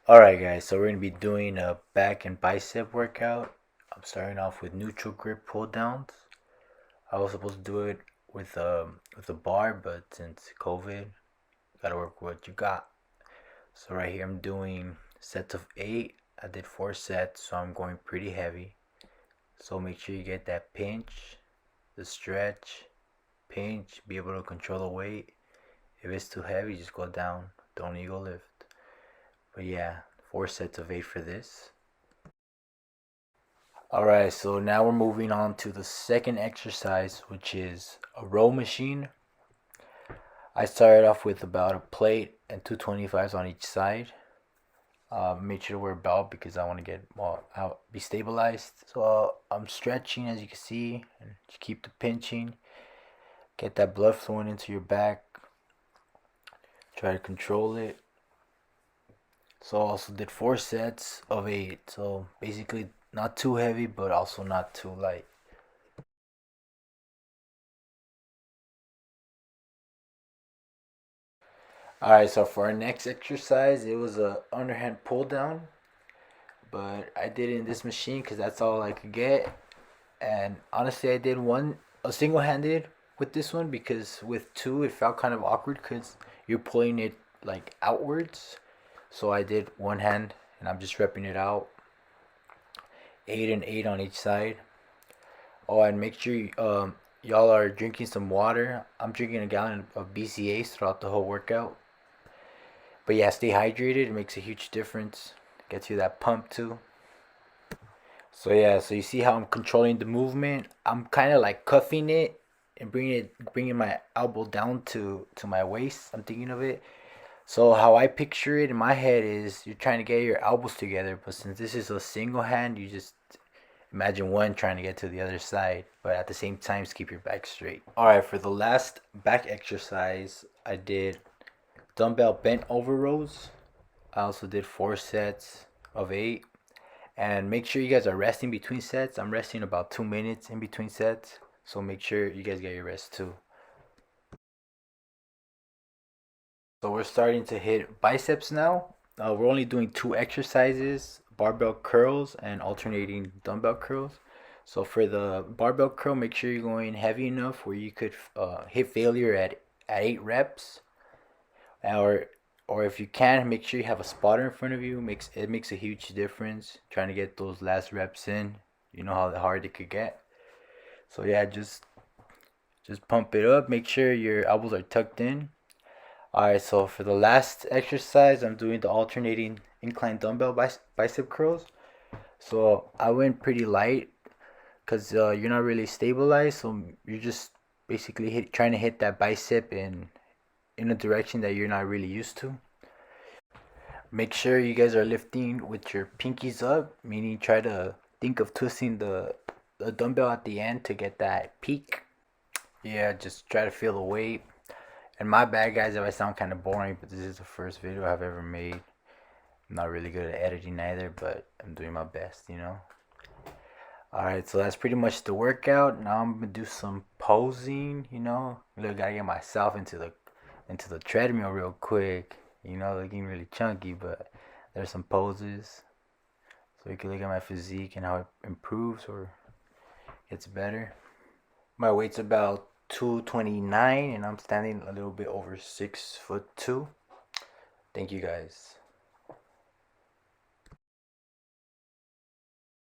Alright guys, so we're going to be doing a back and bicep workout. I'm starting off with neutral grip pull downs. I was supposed to do it with a bar, but since COVID, gotta work with what you got. So right here I'm doing sets of 8. I did 4 sets, so I'm going pretty heavy. So make sure you get that pinch, the stretch, pinch, be able to control the weight. If it's too heavy, just go down. Don't ego lift. But yeah, 4 sets of 8 for this. Alright, so now we're moving on to the second exercise, which is a row machine. I started off with about a plate and 225s on each side. Made sure to wear a belt because I want to get be stabilized. So I'm stretching, as you can see, and just keep the pinching. Get that blood flowing into your back. Try to control it. So I also did 4 sets of 8. So basically not too heavy, but also not too light. Alright, so for our next exercise, it was a underhand pull down. But I did it in this machine because that's all I could get. And honestly, I did a single handed with this one because with two, it felt kind of awkward because you're pulling it like outwards. So I did one hand and I'm just repping it out. 8 and 8 on each side. Oh, and make sure y'all are drinking some water. I'm drinking a gallon of BCAs throughout the whole workout. But yeah, stay hydrated. It makes a huge difference. Gets you that pump too. So yeah, so you see how I'm controlling the movement. I'm kind of like cuffing it and bringing my elbow down to my waist. I'm thinking of it. So how I picture it in my head is you're trying to get your elbows together, but since this is a single hand, you just imagine one trying to get to the other side, but at the same time, keep your back straight. All right, for the last back exercise, I did dumbbell bent over rows. I also did 4 sets of 8. And make sure you guys are resting between sets. I'm resting about 2 minutes in between sets. So make sure you guys get your rest too. So we're starting to hit biceps now. We're only doing 2 exercises, barbell curls and alternating dumbbell curls. So for the barbell curl, make sure you're going heavy enough where you could hit failure at 8 reps. Or or if you can, make sure you have a spotter in front of you. Makes a huge difference trying to get those last reps in. You know how hard it could get. So yeah, just pump it up. Make sure your elbows are tucked in. Alright, so for the last exercise, I'm doing the alternating incline dumbbell bicep curls. So I went pretty light because you're not really stabilized. So you're just basically trying to hit that bicep in a direction that you're not really used to. Make sure you guys are lifting with your pinkies up, meaning try to think of twisting the dumbbell at the end to get that peak. Yeah, just try to feel the weight. And my bad, guys, if I sound kind of boring, but this is the first video I've ever made. I'm not really good at editing either, but I'm doing my best. Alright, so that's pretty much the workout. Now I'm gonna do some posing. Really gotta get myself into the treadmill real quick. Looking really chunky, but there's some poses so you can look at my physique and how it improves or gets better. My weight's about 229 and I'm standing a little bit over 6'2". Thank you guys.